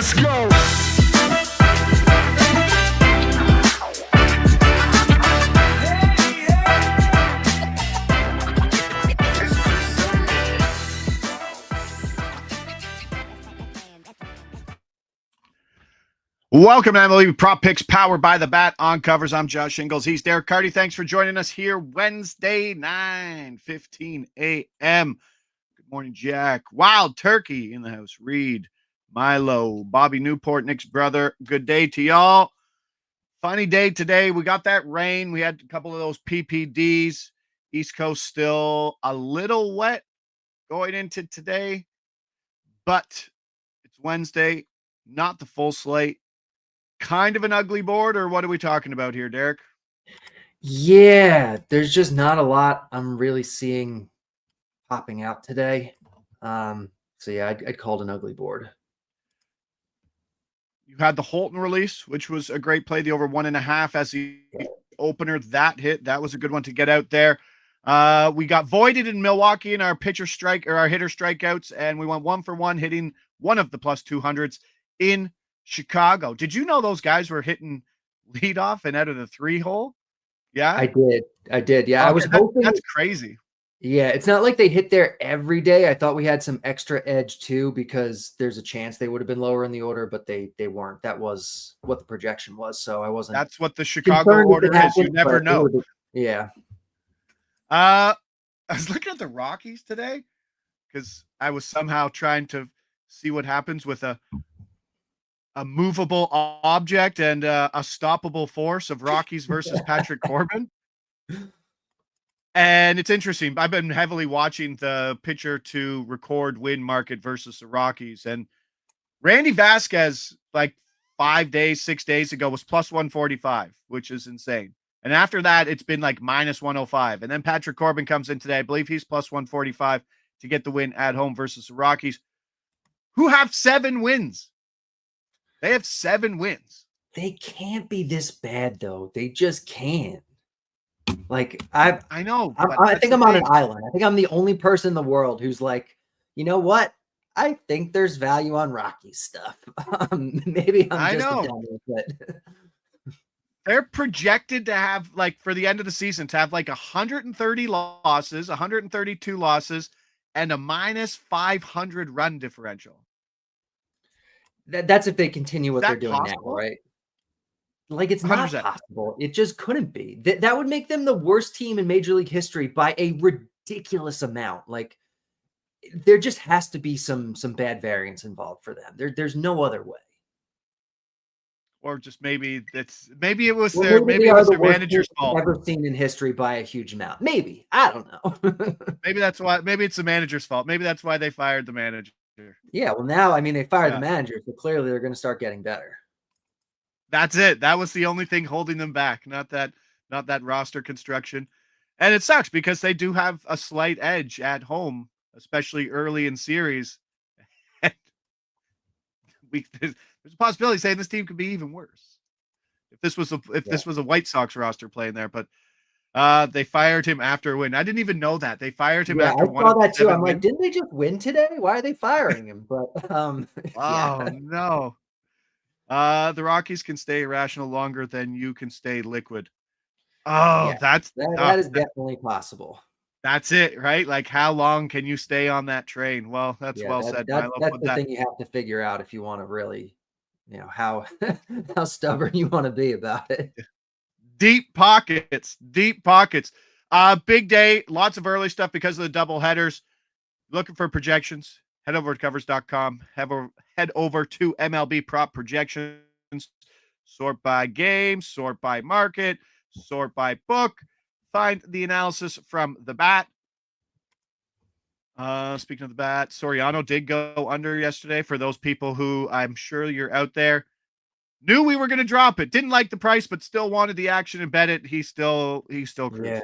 Let's go. Welcome to MLB Prop Picks, powered by the Bat on Covers. I'm Josh Ingles. He's Derek Carty. Thanks for joining us here Wednesday, 9:15 a.m. Good morning, Jack. Wild Turkey in the house. Reed, Milo, Bobby Newport, Nick's brother. Good day to y'all. Funny day today. We got that rain. We had a couple of those PPDs. East Coast still a little wet going into today, but it's Wednesday, not the full slate. Kind of an ugly board, or what are we talking about here, Derek? Yeah, there's just not a lot I'm really seeing popping out today. So yeah, I'd call it an ugly board. You had the Holton release, which was a great play. The over 1.5 as the opener. That hit. That was a good one to get out there. We got voided in Milwaukee in our hitter strikeouts, and we went 1 for 1, hitting one of the plus 200s in Chicago. Did you know those guys were hitting leadoff and out of the 3-hole? Yeah, I did. Yeah, okay, I was hoping. That's crazy. Yeah, it's not like they hit there every day. I thought we had some extra edge too, because there's a chance they would have been lower in the order, but they weren't. That was what the projection was. So I wasn't. That's what the Chicago order is. You never know. Yeah. I was looking at the Rockies today because I was somehow trying to see what happens with a movable object and a stoppable force of Rockies versus Patrick Corbin. And it's interesting. I've been heavily watching the pitcher to record win market versus the Rockies. And Randy Vasquez, like 6 days ago, was plus 145, which is insane. And after that, it's been like minus 105. And then Patrick Corbin comes in today. I believe he's plus 145 to get the win at home versus the Rockies, who have 7 wins. They have 7 wins. They can't be this bad, though. They just can't. Like, I know. I think I'm on an island. I think I'm the only person in the world who's like, you know what? I think there's value on Rocky stuff. Maybe I'm just a dummy, but they're projected to have, like, for the end of the season, to have like 130 losses, 132 losses, and a minus 500 run differential. That's if they continue what they're doing possible? now, right? Like, it's not 100%. possible. It just couldn't be. That would make them the worst team in Major League history by a ridiculous amount. Like, there just has to be some bad variance involved for them. There's no other way. Or just maybe it was their manager's fault. Ever seen in history by a huge amount. Maybe. I don't know. Maybe that's why. Maybe it's the manager's fault. Maybe that's why they fired the manager. Yeah, well, now, I mean, they fired the manager, so clearly they're going to start getting better. That's it. That was the only thing holding them back, not that roster construction. And it sucks because they do have a slight edge at home, especially early in series. There's a possibility saying this team could be even worse if this was a White Sox roster playing there. But they fired him after a win. I didn't even know that they fired him after one. I saw that too. I'm like, didn't they just win today? Why are they firing him? But no. The Rockies can stay irrational longer than you can stay liquid. Oh, that is definitely possible. That's it, right? Like, how long can you stay on that train? Well, that's said. That's the thing you have to figure out if you want to really, how stubborn you want to be about it. Deep pockets. Big day, lots of early stuff because of the double headers. Looking for projections, head over to covers.com. Head over to MLB prop projections. Sort by game, sort by market, sort by book. Find the analysis from the Bat. Speaking of the Bat, Soriano did go under yesterday. For those people who, I'm sure you're out there, knew we were going to drop it, didn't like the price, but still wanted the action and bet it. He still cruised.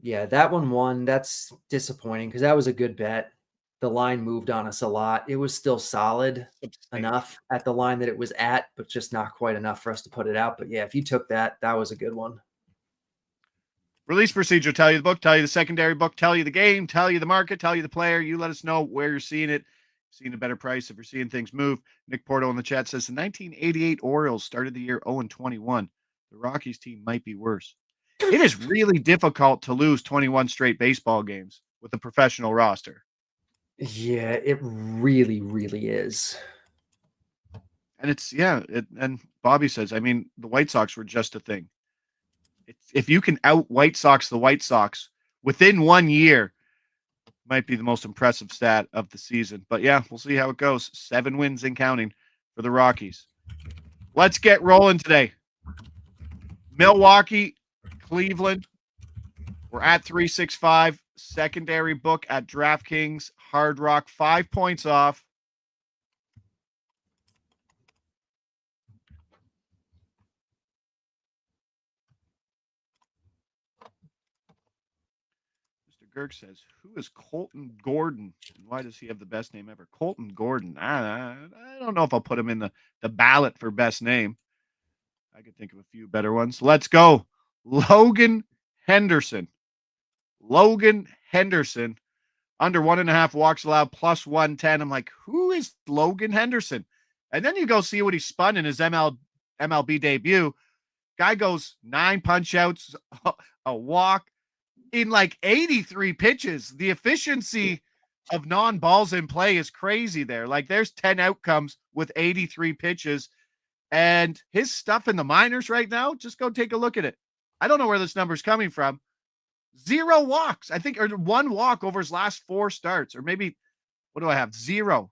Yeah, that one won. That's disappointing because that was a good bet. The line moved on us a lot. It was still solid enough at the line that it was at, but just not quite enough for us to put it out. But yeah, if you took that, that was a good one. Release procedure, tell you the book, tell you the secondary book, tell you the game, tell you the market, tell you the player. You let us know where you're seeing it seeing a better price, if you're seeing things move. Nick Porto in the chat says the 1988 Orioles started the year 0-21. The Rockies team might be worse. It is really difficult to lose 21 straight baseball games with a professional roster. Yeah, it really, really is. And and Bobby says, I mean, the White Sox were just a thing. If you can out White Sox the White Sox within 1 year, might be the most impressive stat of the season. But yeah, we'll see how it goes. 7 wins and counting for the Rockies. Let's get rolling today. Milwaukee, Cleveland. We're at 365. Secondary book at DraftKings. Hard Rock, 5 points off. Girk says, who is Colton Gordon? And why does he have the best name ever? Colton Gordon. I don't know if I'll put him in the ballot for best name. I could think of a few better ones. Let's go. Logan Henderson. Logan Henderson. Under 1.5 walks allowed, plus 110. I'm like, who is Logan Henderson? And then you go see what he spun in his MLB debut. Guy goes 9 punch outs, a walk, in like 83 pitches. The efficiency of non-balls in play is crazy there. Like there's 10 outcomes with 83 pitches. And his stuff in the minors right now, just go take a look at it. I don't know where this number's coming from. 0 walks, I think, or 1 walk over his last 4 starts. Or maybe, what do I have? 0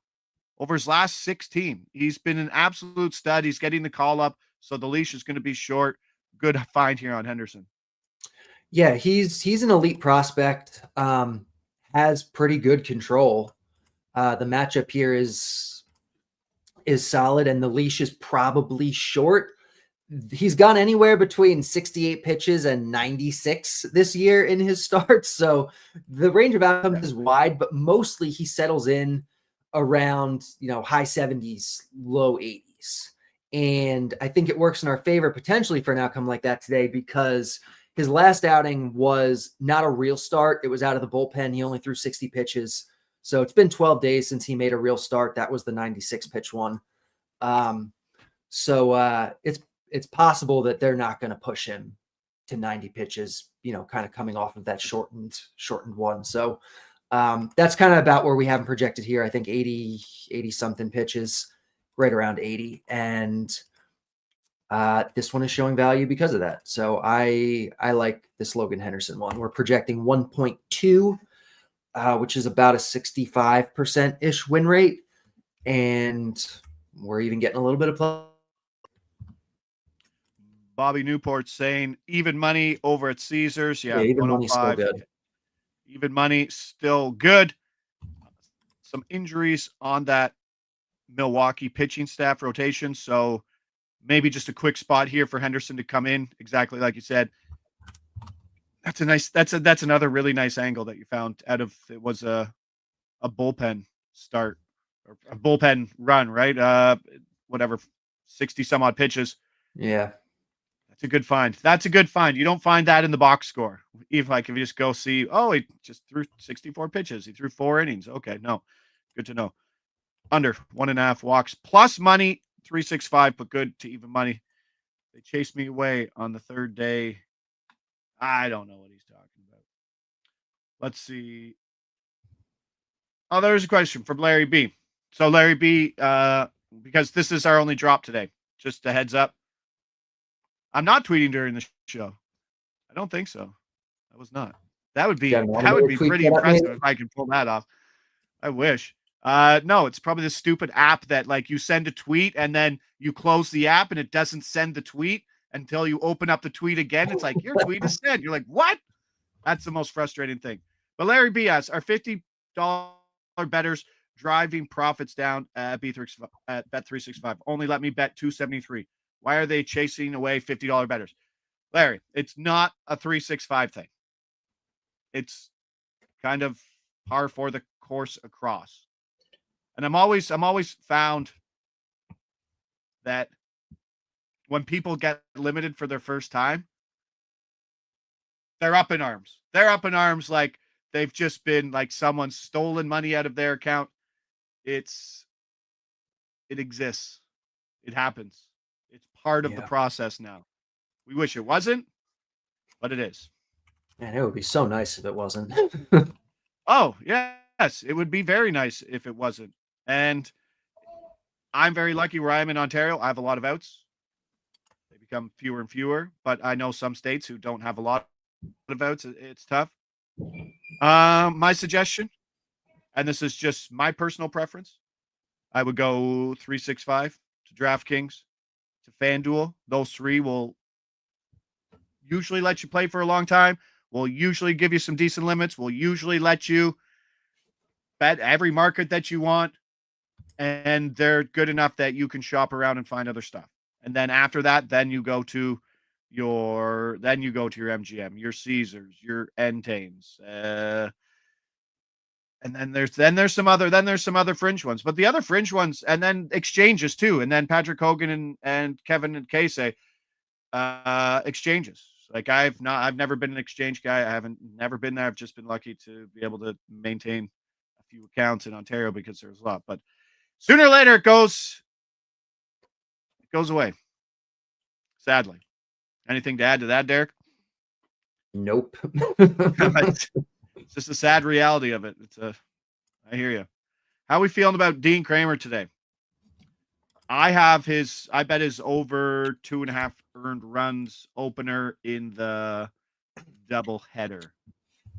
over his last 16. He's been an absolute stud. He's getting the call up, so the leash is going to be short. Good find here on Henderson. Yeah, he's an elite prospect, has pretty good control. The matchup here is solid, and the leash is probably short. He's gone anywhere between 68 pitches and 96 this year in his starts, so the range of outcomes is wide, but mostly he settles in around, high 70s, low 80s. And I think it works in our favor potentially for an outcome like that today, because his last outing was not a real start. It was out of the bullpen. He only threw 60 pitches. So it's been 12 days since he made a real start. That was the 96 pitch one. So it's possible that they're not going to push him to 90 pitches, kind of coming off of that shortened one. So that's kind of about where we have him projected here. I think 80 something pitches, right around 80. And this one is showing value because of that. So I like this Logan Henderson one. We're projecting 1.2, which is about a 65%-ish win rate. And we're even getting a little bit of play. Bobby Newport saying even money over at Caesars. Yeah, even money still good. Even money still good. Some injuries on that Milwaukee pitching staff rotation. So maybe just a quick spot here for Henderson to come in, exactly like you said. That's another really nice angle that you found out of, it was a bullpen start or a bullpen run, right? Whatever, 60 some odd pitches. Yeah. That's a good find. That's a good find. You don't find that in the box score. Even like if you just go see, oh, he just threw 64 pitches. He threw 4 innings. Okay, no. Good to know. Under 1.5 walks plus money. 365, but good to even money. They chased me away on the 3rd day. I don't know what he's talking about. Let's see. Oh, there's a question from Larry B. So Larry B, because this is our only drop today, just a heads up. I'm not tweeting during the show. I don't think so. I was not. That would be pretty impressive if I could pull that off. I wish. No, it's probably the stupid app that like you send a tweet and then you close the app and it doesn't send the tweet until you open up the tweet again. It's like your tweet is sent. You're like, what? That's the most frustrating thing. But Larry B asks, are $50 bettors driving profits down at Bet365? Only let me bet 273. Why are they chasing away $50 bettors? Larry, it's not a 365 thing. It's kind of par for the course across. And I'm always found that when people get limited for their first time, they're up in arms. They're up in arms like they've just been like someone's stolen money out of their account. It exists. It happens. It's part of the process now. We wish it wasn't, but it is. Man, it would be so nice if it wasn't. Oh, yes. It would be very nice if it wasn't. And I'm very lucky where I am in Ontario. I have a lot of outs. They become fewer and fewer, but I know some states who don't have a lot of outs. It's tough. My suggestion, and this is just my personal preference, I would go 365 to DraftKings, to FanDuel. Those three will usually let you play for a long time. Will usually give you some decent limits. Will usually let you bet every market that you want. And they're good enough that you can shop around and find other stuff. And then after that, then you go to your MGM, your Caesars, your Entames, and then there's some other fringe ones, but the other fringe ones, and then exchanges too, and then Patrick Hogan and Kevin and Casey, exchanges. Like I've never been an exchange guy. I haven't never been there. I've just been lucky to be able to maintain a few accounts in Ontario because there's a lot, but sooner or later it goes away. Sadly. Anything to add to that, Derek? Nope. It's just a sad reality of it. I hear you. How are we feeling about Dean Kramer today? I bet his over 2.5 earned runs opener in the double header.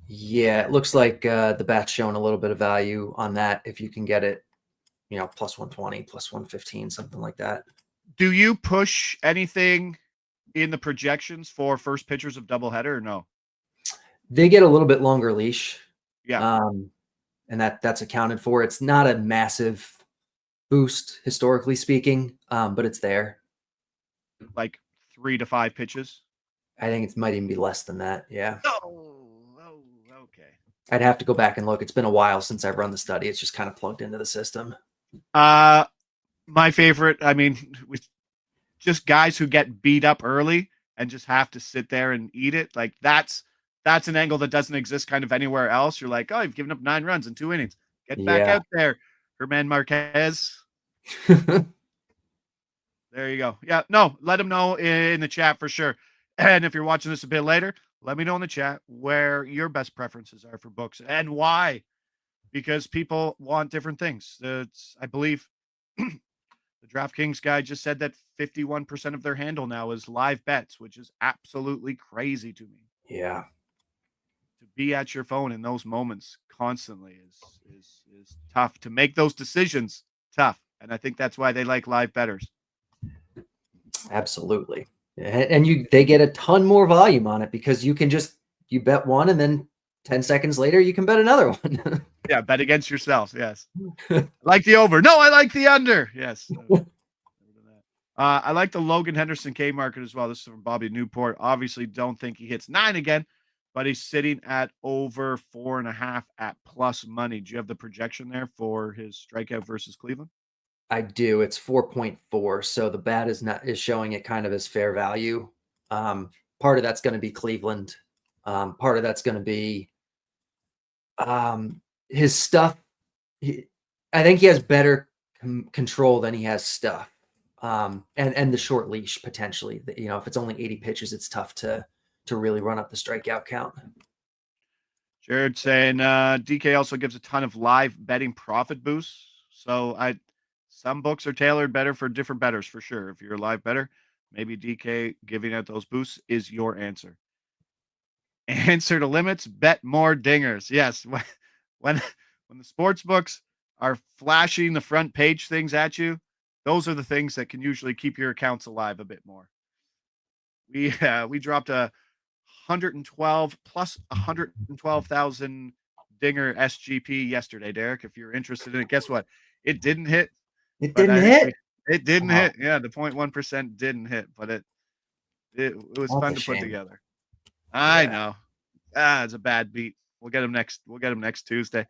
Yeah, it looks like the bat's showing a little bit of value on that if you can get it, plus 120, plus 115, something like that. Do you push anything in the projections for first pitchers of doubleheader or no? They get a little bit longer leash. Yeah. And that's accounted for. It's not a massive boost, historically speaking, but it's there. Like 3 to 5 pitches? I think it might even be less than that. Yeah. Oh, okay. I'd have to go back and look. It's been a while since I've run the study. It's just kind of plugged into the system. My favorite, with just guys who get beat up early and just have to sit there and eat it. Like that's an angle that doesn't exist kind of anywhere else. You're like, oh, you've given up 9 runs in 2 innings. Get back out there, Herman Marquez. There you go. Yeah, no, let him know in the chat for sure. And if you're watching this a bit later, let me know in the chat where your best preferences are for books and why. Because people want different things. I believe the DraftKings guy just said that 51% of their handle now is live bets, which is absolutely crazy to me. Yeah. To be at your phone in those moments constantly is tough. To make those decisions, tough. And I think that's why they like live bettors. Absolutely. And they get a ton more volume on it because you bet one and then 10 seconds later you can bet another one. Yeah, bet against yourself. Yes. I like the over. No, I like the under. Yes. I like the Logan Henderson K market as well. This is from Bobby Newport. Obviously, don't think he hits 9 again, but he's sitting at over 4.5 at plus money. Do you have the projection there for his strikeout versus Cleveland? I do. It's 4.4. So the bat is showing it kind of as fair value. Part of that's going to be Cleveland. Part of that's going to be his stuff. I think he has better control than he has stuff. And the short leash potentially. If it's only 80 pitches, it's tough to really run up the strikeout count. Jared saying DK also gives a ton of live betting profit boosts. So some books are tailored better for different bettors for sure. If you're a live bettor, maybe DK giving out those boosts is your answer. Answer to limits, bet more dingers. Yes. When the sports books are flashing the front page things at you, those are the things that can usually keep your accounts alive a bit more. We dropped 112 plus 112,000 dinger SGP yesterday, Derek. If you're interested in it, guess what? It didn't hit. It didn't hit. It didn't hit. Yeah, the 0.1% didn't hit, but it was fun to put together. I know. It's a bad beat. We'll get him next Tuesday.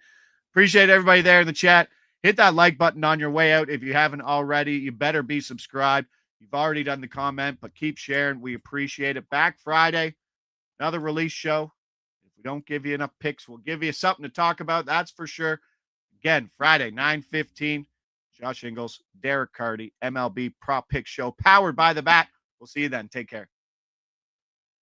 Appreciate everybody there in the chat. Hit that like button on your way out. If you haven't already, you better be subscribed. You've already done the comment, but keep sharing. We appreciate it. Back Friday, another release show. If we don't give you enough picks, we'll give you something to talk about. That's for sure. Again, Friday, 9:15. Josh Ingles, Derek Carty, MLB Prop Pick Show, powered by the Bat. We'll see you then. Take care.